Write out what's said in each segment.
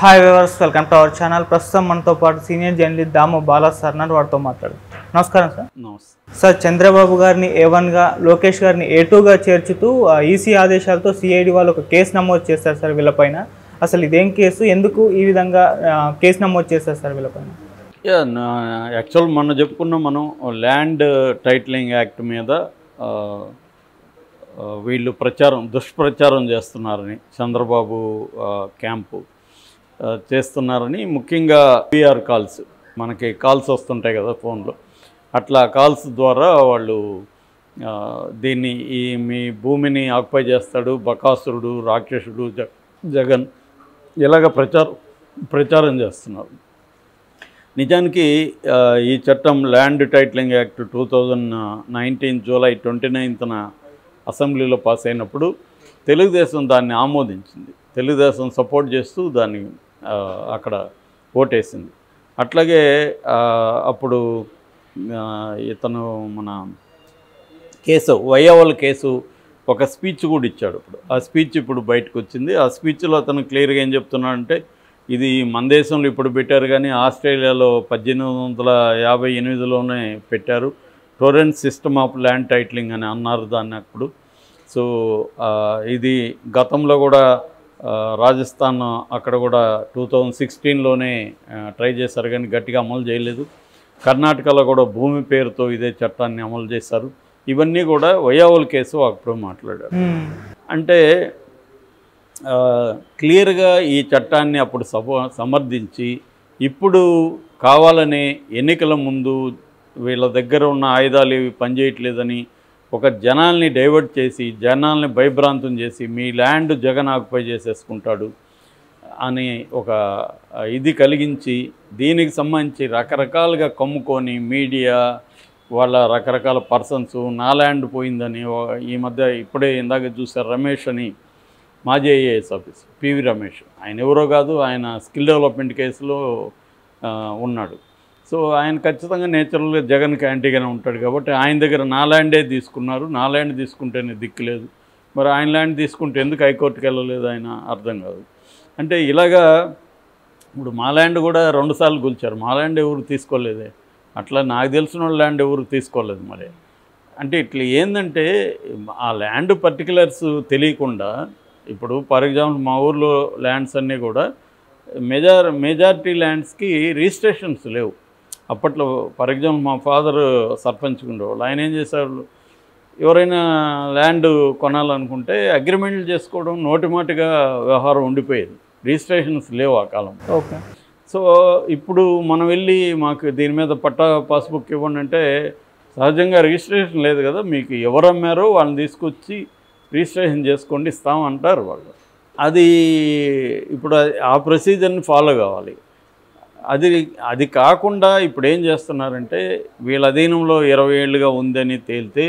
Hi viewers, welcome to our channel. ప్రస్తుతం మనతో పాటు సీనియర్ జర్నలిస్ట్ దాము బాలా సార్ నాడు వారితో మాట్లాడు. నమస్కారం సార్. సార్, చంద్రబాబు గారిని A1గా, లోకేష్ గారిని A2గా చేర్చుతూ ఈసీ ఆదేశాలతో సిఐడి వాళ్ళు ఒక కేసు నమోదు చేస్తారు సార్ వీళ్ళపైన. అసలు ఇదేం కేసు, ఎందుకు ఈ విధంగా కేసు నమోదు చేస్తారు సార్ వీళ్ళపైన? యాక్చువల్ మనం చెప్పుకున్నాం, మనం ల్యాండ్ టైటిలింగ్ యాక్ట్ మీద వీళ్ళు దుష్ప్రచారం చేస్తున్నారని, చంద్రబాబు క్యాంపు చేస్తున్నారని, ముఖ్యంగా పిఆర్ కాల్స్, మనకి కాల్స్ వస్తుంటాయి కదా ఫోన్లో, అట్లా కాల్స్ ద్వారా వాళ్ళు దీన్ని మీ భూమిని ఆక్యుపై చేస్తాడు బకాసురుడు, రాక్షసుడు జగన్, ఇలాగ ప్రచారం చేస్తున్నారు. నిజానికి ఈ చట్టం ల్యాండ్ టైటిలింగ్ యాక్ట్ 2019 జూలై 29న అసెంబ్లీలో పాస్ అయినప్పుడు తెలుగుదేశం దాన్ని ఆమోదించింది. తెలుగుదేశం సపోర్ట్ చేస్తూ దాన్ని అక్కడ ఓటేసింది. అట్లాగే అప్పుడు ఇతను మన వైయవల్ కేసు ఒక స్పీచ్ కూడా ఇచ్చాడు. ఆ స్పీచ్ ఇప్పుడు బయటకు వచ్చింది. ఆ స్పీచ్లో అతను క్లియర్గా ఏం చెప్తున్నాడంటే, ఇది మన దేశంలో ఇప్పుడు పెట్టారు కానీ ఆస్ట్రేలియాలో 1858లోనే పెట్టారు. Torrent system of land titling అని అన్నారు దాన్ని అప్పుడు. సో ఇది గతంలో కూడా రాజస్థాన్ అక్కడ కూడా 2016లోనే ట్రై చేశారు కానీ గట్టిగా అమలు చేయలేదు. కర్ణాటకలో కూడా భూమి పేరుతో ఇదే చట్టాన్ని అమలు చేశారు. ఇవన్నీ కూడా వైయవల్ కేసు అప్పుడు మాట్లాడారు. అంటే క్లియర్గా ఈ చట్టాన్ని అప్పుడు సమర్థించి, ఇప్పుడు కావాలని ఎన్నికల ముందు వీళ్ళ దగ్గర ఉన్న ఆయుధాలు ఇవి పనిచేయట్లేదని ఒక జనాల్ని డైవర్ట్ చేసి, జనాల్ని భయభ్రాంతం చేసి, మీ ల్యాండ్ జగన్ ఆక్యుపై చేసేసుకుంటాడు అని ఒక ఇది కలిగించి, దీనికి సంబంధించి రకరకాలుగా కమ్ముకొని మీడియా వాళ్ళ రకరకాల పర్సన్స్ నా ల్యాండ్ పోయిందని, ఈ మధ్య ఇప్పుడే ఇందాక చూసారు రమేష్ అని, మాజీ ఐఏఎస్ ఆఫీసర్ పివి రమేష్, ఆయన ఎవరో కాదు, ఆయన స్కిల్ డెవలప్మెంట్ కేసులో ఉన్నాడు. సో ఆయన ఖచ్చితంగా నేచురల్గా జగన్కి యాంటీగానే ఉంటాడు కాబట్టి ఆయన దగ్గర నా ల్యాండే తీసుకున్నారు. నా ల్యాండ్ తీసుకుంటేనే దిక్కులేదు, మరి ఆయన ల్యాండ్ తీసుకుంటే ఎందుకు హైకోర్టుకి వెళ్ళలేదు ఆయన అర్థం కాదు. అంటే ఇలాగా ఇప్పుడు మా ల్యాండ్ కూడా 2 సార్లు కూల్చారు, మా ల్యాండ్ ఎవరు తీసుకోలేదే, అట్లా నాకు తెలిసిన వాళ్ళ ల్యాండ్ ఎవరు తీసుకోలేదు. మరి అంటే ఇట్లా ఏంటంటే ఆ ల్యాండ్ పర్టికులర్స్ తెలియకుండా, ఇప్పుడు ఫర్ ఎగ్జాంపుల్ మా ఊర్లో ల్యాండ్స్ అన్నీ కూడా మెజారిటీ ల్యాండ్స్కి రిజిస్ట్రేషన్స్ లేవు. అప్పట్లో ఫర్ ఎగ్జాంపుల్ మా ఫాదర్ సర్పంచ్ ఉండేవాళ్ళు, ఆయన ఏం చేసేవాళ్ళు, ఎవరైనా ల్యాండ్ కొనాలనుకుంటే అగ్రిమెంట్లు చేసుకోవడం నోటిమాటిగా వ్యవహారం ఉండిపోయేది, రిజిస్ట్రేషన్స్ లేవు ఆ కాలం. ఓకే. సో ఇప్పుడు మనం వెళ్ళి మాకు దీని మీద పట్టా పాస్బుక్ ఇవ్వండి అంటే సహజంగా రిజిస్ట్రేషన్ లేదు కదా, మీకు ఎవరు అమ్మారో వాళ్ళని తీసుకొచ్చి రిజిస్ట్రేషన్ చేసుకోండి ఇస్తామంటారు వాళ్ళు. అది ఇప్పుడు ఆ ప్రొసీజర్ని ఫాలో కావాలి. అది కాకుండా ఇప్పుడు ఏం చేస్తున్నారంటే, వీళ్ళ అధీనంలో 20 ఏళ్ళుగా ఉందని తేలితే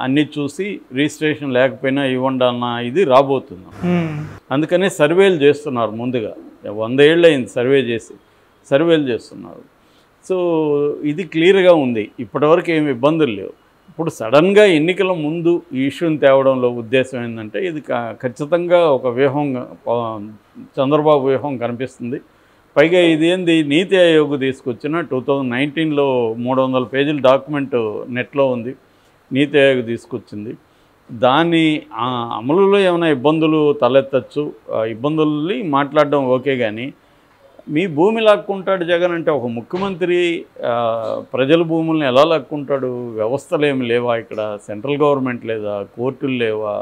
అన్నీ చూసి రిజిస్ట్రేషన్ లేకపోయినా ఇవ్వండి అన్న ఇది రాబోతుంది. అందుకనే సర్వేలు చేస్తున్నారు. ముందుగా 100 ఏళ్ళు అయింది సర్వేలు చేస్తున్నారు. సో ఇది క్లియర్గా ఉంది, ఇప్పటివరకు ఏమి ఇబ్బందులు లేవు. ఇప్పుడు సడన్గా ఎన్నికల ముందు ఈ ఇష్యూని తేవడంలో ఉద్దేశం ఏంటంటే, ఇది ఖచ్చితంగా ఒక వ్యూహం, చంద్రబాబు వ్యూహం కనిపిస్తుంది. పైగా ఇదేంది, నీతి ఆయోగ్ తీసుకొచ్చిన 2019లో 300 పేజీల డాక్యుమెంట్ నెట్లో ఉంది, నీతి ఆయోగ్ తీసుకొచ్చింది. దాని అమలులో ఏమైనా ఇబ్బందులు తలెత్తచ్చు, ఇబ్బందుల్ని మాట్లాడడం ఓకే, కానీ మీ భూమి లాక్కుంటాడు జగన్ అంటే, ఒక ముఖ్యమంత్రి ప్రజల భూముల్ని ఎలా లాక్కుంటాడు? వ్యవస్థలు ఏమి లేవా ఇక్కడ? సెంట్రల్ గవర్నమెంట్ లేదా? కోర్టులు లేవా?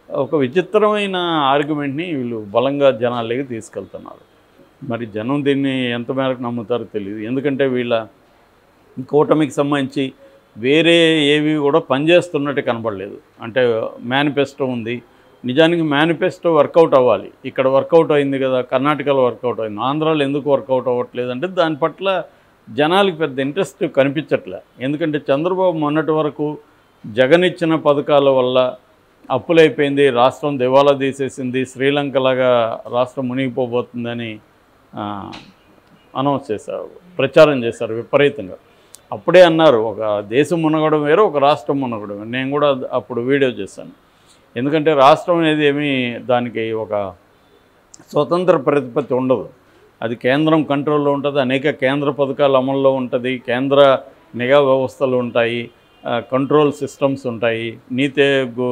ఒక విచిత్రమైన ఆర్గ్యుమెంట్ని వీళ్ళు బలంగా జనాలకి తీసుకెళ్తున్నారు. మరి జనం దీన్ని ఎంత మేరకు నమ్ముతారో తెలియదు. ఎందుకంటే వీళ్ళ కూటమికి సంబంధించి వేరే ఏవి కూడా పనిచేస్తున్నట్టు కనబడలేదు. అంటే మేనిఫెస్టో ఉంది, నిజానికి మేనిఫెస్టో వర్కౌట్ అవ్వాలి. ఇక్కడ వర్కౌట్ అయింది కదా, కర్ణాటకలో వర్కౌట్ అయింది, ఆంధ్రాలో ఎందుకు వర్కౌట్ అవ్వట్లేదు అంటే దాని పట్ల జనాలకి పెద్ద ఇంట్రెస్ట్ కనిపించట్లే. ఎందుకంటే చంద్రబాబు మొన్నటి వరకు జగన్ ఇచ్చిన పథకాల వల్ల అప్పులైపోయింది, రాష్ట్రం దివాలా తీసేసింది, శ్రీలంకలాగా రాష్ట్రం మునిగిపోబోతుందని అనౌన్స్ చేశారు, ప్రచారం చేశారు విపరీతంగా. అప్పుడే అన్నారు, ఒక దేశం మునగడం వేరు, ఒక రాష్ట్రం మునగడం వేరు. నేను కూడా అప్పుడు వీడియో చేశాను. ఎందుకంటే రాష్ట్రం అనేది ఏమీ దానికి ఒక స్వతంత్ర ప్రతిపత్తి ఉండదు. అది కేంద్రం కంట్రోల్లో ఉంటుంది, అనేక కేంద్ర పథకాలు అమల్లో ఉంటుంది, కేంద్ర నిఘా వ్యవస్థలు ఉంటాయి, కంట్రోల్ సిస్టమ్స్ ఉంటాయి, నీతి ఆయోగ్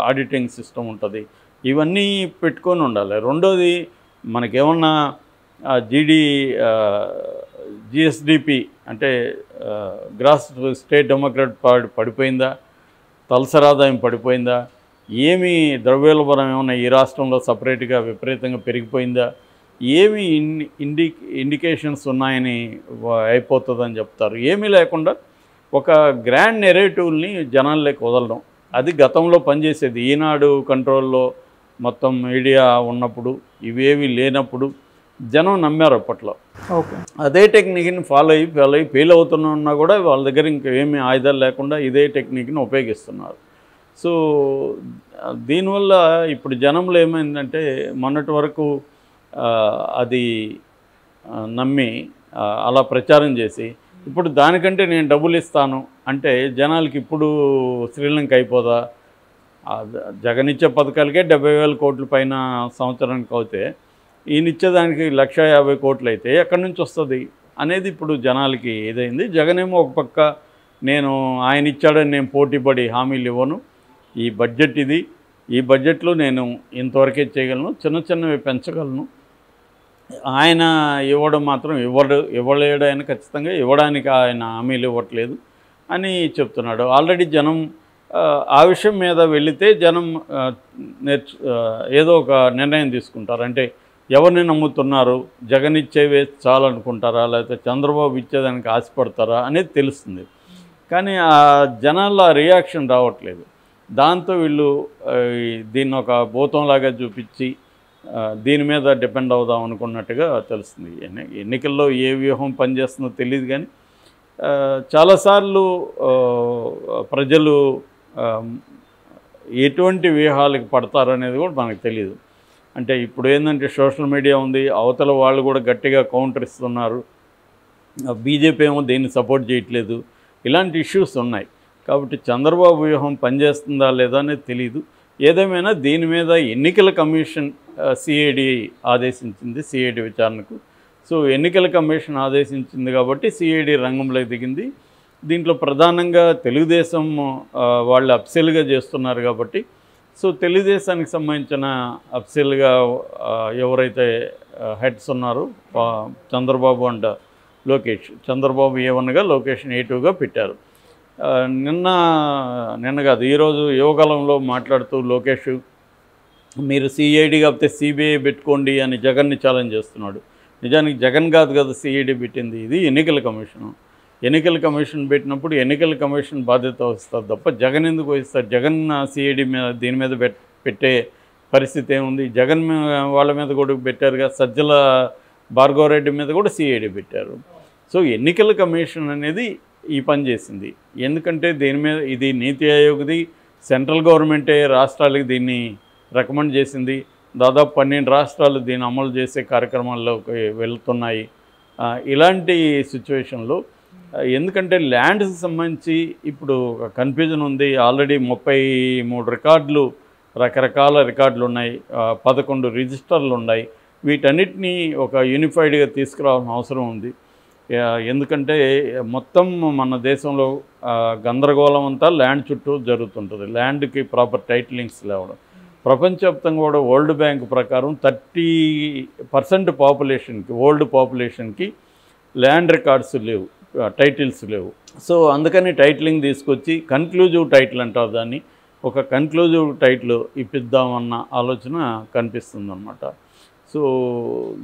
ఆడిటింగ్ సిస్టమ్ ఉంటుంది. ఇవన్నీ పెట్టుకొని ఉండాలి. రెండోది మనకేమన్నా జిఎస్డిపి అంటే గ్రాస్ స్టేట్ డెమోక్రాట్ పడిపోయిందా, తలసరి ఆదాయం పడిపోయిందా, ఏమి ద్రవ్యోల్బణం ఏమన్నా ఈ రాష్ట్రంలో సపరేట్గా విపరీతంగా పెరిగిపోయిందా, ఏమి ఇండికేషన్స్ ఉన్నాయని అయిపోతుందని చెప్తారు. ఏమీ లేకుండా ఒక గ్రాండ్ నెరేటివ్ని జనాల్లోకి వదలడం, అది గతంలో పనిచేసేది. ఈనాడు కంట్రోల్లో మొత్తం మీడియా ఉన్నప్పుడు, ఇవేవి లేనప్పుడు జనం నమ్మారు అప్పట్లో. ఓకే, అదే టెక్నిక్ని ఫాలో అయ్యి ఫెయిల్ అవుతున్నా కూడా వాళ్ళ దగ్గర ఇంకేమీ ఆయుధాలు లేకుండా ఇదే టెక్నిక్ని ఉపయోగిస్తున్నారు. సో దీనివల్ల ఇప్పుడు జనంలో ఏమైందంటే మొన్నటి వరకు అది నమ్మి అలా ప్రచారం చేసి ఇప్పుడు దానికంటే నేను డబ్బులు ఇస్తాను అంటే జనాలకి ఇప్పుడు శ్రీలంక అయిపోదా? జగన్ ఇచ్చే పథకాలకే 70,000 కోట్ల పైన సంవత్సరానికి అవుతే ఈయన ఇచ్చేదానికి 1,50,000 కోట్లు అయితే ఎక్కడి నుంచి వస్తుంది అనేది ఇప్పుడు జనాలకి ఏదైంది. జగన్ ఏమో ఒక పక్క నేను ఆయన ఇచ్చాడని నేను పోటీపడి హామీలు ఇవ్వను, ఈ బడ్జెట్ ఇది, ఈ బడ్జెట్లో నేను ఇంతవరకే చేయగలను, చిన్న చిన్నవి పెంచగలను, ఆయన ఇవ్వడం మాత్రం ఇవ్వలేడు, ఆయన ఖచ్చితంగా ఇవ్వడానికి ఆయన హామీలు ఇవ్వట్లేదు అని చెప్తున్నాడు. ఆల్రెడీ జనం ఆ విషయం మీద వెళితే జనం ఏదో ఒక నిర్ణయం తీసుకుంటారు. అంటే ఎవరిని నమ్ముతున్నారు, జగన్ ఇచ్చేవే చాలనుకుంటారా, లేకపోతే చంద్రబాబు ఇచ్చేదానికి ఆశపడతారా అనేది తెలుస్తుంది. కానీ ఆ జనాల్లో రియాక్షన్ రావట్లేదు. దాంతో వీళ్ళు దీన్ని ఒక భూతంలాగా చూపించి దీని మీద డిపెండ్ అవుదాం అనుకున్నట్టుగా తెలుస్తుంది. ఎన్నికల్లో ఏ వ్యూహం పనిచేస్తుందో తెలియదు, కానీ చాలాసార్లు ప్రజలు ఎటువంటి వ్యూహాలకు పడతారనేది కూడా మనకు తెలియదు. అంటే ఇప్పుడు ఏంటంటే సోషల్ మీడియా ఉంది, అవతల వాళ్ళు కూడా గట్టిగా కౌంటర్ ఇస్తున్నారు, బీజేపీ ఏమో దీన్ని సపోర్ట్ చేయట్లేదు, ఇలాంటి ఇష్యూస్ ఉన్నాయి. కాబట్టి చంద్రబాబు వ్యూహం పనిచేస్తుందా లేదా అనేది తెలియదు. ఏదేమైనా దీని మీద ఎన్నికల కమిషన్ సిఐడి ఆదేశించింది, సిఐడి విచారణకు. సో ఎన్నికల కమిషన్ ఆదేశించింది కాబట్టి సిఐడి రంగంలోకి దిగింది. దీంట్లో ప్రధానంగా తెలుగుదేశం వాళ్ళు అప్సెల్గా చేస్తున్నారు కాబట్టి, సో తెలుగుదేశానికి సంబంధించిన అప్సెల్గా ఎవరైతే హెడ్స్ ఉన్నారో చంద్రబాబు అండ్ లోకేష్, చంద్రబాబు A1గా లోకేష్ని A2గా పెట్టారు. నిన్న కాదు, ఈరోజు యువకాలంలో మాట్లాడుతూ లోకేష్ మీరు సిఐడి కాకపోతే సిబిఐ పెట్టుకోండి అని జగన్ని ఛాలెంజ్ చేస్తున్నాడు. నిజానికి జగన్ కాదు కదా సిఐడి పెట్టింది, ఇది ఎన్నికల కమిషను. ఎన్నికల కమిషన్ పెట్టినప్పుడు ఎన్నికల కమిషన్ బాధ్యత వస్తుంది తప్ప జగన్ ఎందుకు వహిస్తారు? జగన్ సిఐడి మీద దీని మీద పెట్టే పరిస్థితి ఏముంది? జగన్ వాళ్ళ మీద కూడా పెట్టారుగా, సజ్జల భార్గవరెడ్డి మీద కూడా సిఐడి పెట్టారు. సో ఎన్నికల కమిషన్ అనేది ఈ పని చేసింది. ఎందుకంటే దీని మీద ఇది నీతి ఆయోగ్ది, సెంట్రల్ గవర్నమెంటే రాష్ట్రాలకి దీన్ని రికమెండ్ చేసింది. దాదాపు 12 రాష్ట్రాలు దీన్ని అమలు చేసే కార్యక్రమాల్లోకి వెళ్తున్నాయి. ఇలాంటి సిచ్యువేషన్లో ఎందుకంటే ల్యాండ్స్కి సంబంధించి ఇప్పుడు ఒక కన్ఫ్యూజన్ ఉంది. ఆల్రెడీ 33 రికార్డులు, రకరకాల రికార్డులు ఉన్నాయి, 11 రిజిస్టర్లు ఉన్నాయి. వీటన్నిటినీ ఒక యూనిఫైడ్గా తీసుకురావాల్సిన అవసరం ఉంది. ఎందుకంటే మొత్తం మన దేశంలో గందరగోళం అంతా ల్యాండ్ చుట్టూ జరుగుతుంటుంది. ల్యాండ్కి ప్రాపర్ టైటిలింగ్స్ లేవడం. ప్రపంచవ్యాప్తంగా కూడా వరల్డ్ బ్యాంక్ ప్రకారం 30% పాపులేషన్కి, వరల్డ్ పాపులేషన్కి ల్యాండ్ రికార్డ్స్ లేవు, టైటిల్స్ లేవు. సో అందుకని టైటిలింగ్ తీసుకొచ్చి కన్క్లూజివ్ టైటిల్ అంటారు దాన్ని, ఒక కన్క్లూజివ్ టైటిల్ ఇప్పిద్దామన్న ఆలోచన కనిపిస్తుందన్నమాట. సో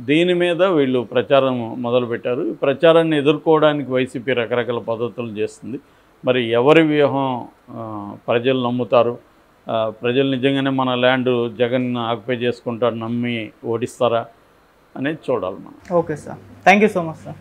దీని మీద వీళ్ళు ప్రచారం మొదలుపెట్టారు. ప్రచారాన్ని ఎదుర్కోవడానికి వైసీపీ రకరకాల పద్ధతులు చేస్తుంది. మరి ఎవరి వ్యూహం ప్రజలు నమ్ముతారు? ప్రజలు నిజంగానే మన ల్యాండ్ జగన్ ఆక్యుపై చేసుకుంటారు నమ్మి ఓడిస్తారా అనేది చూడాలి మనం. Okay sir, thank you so much sir.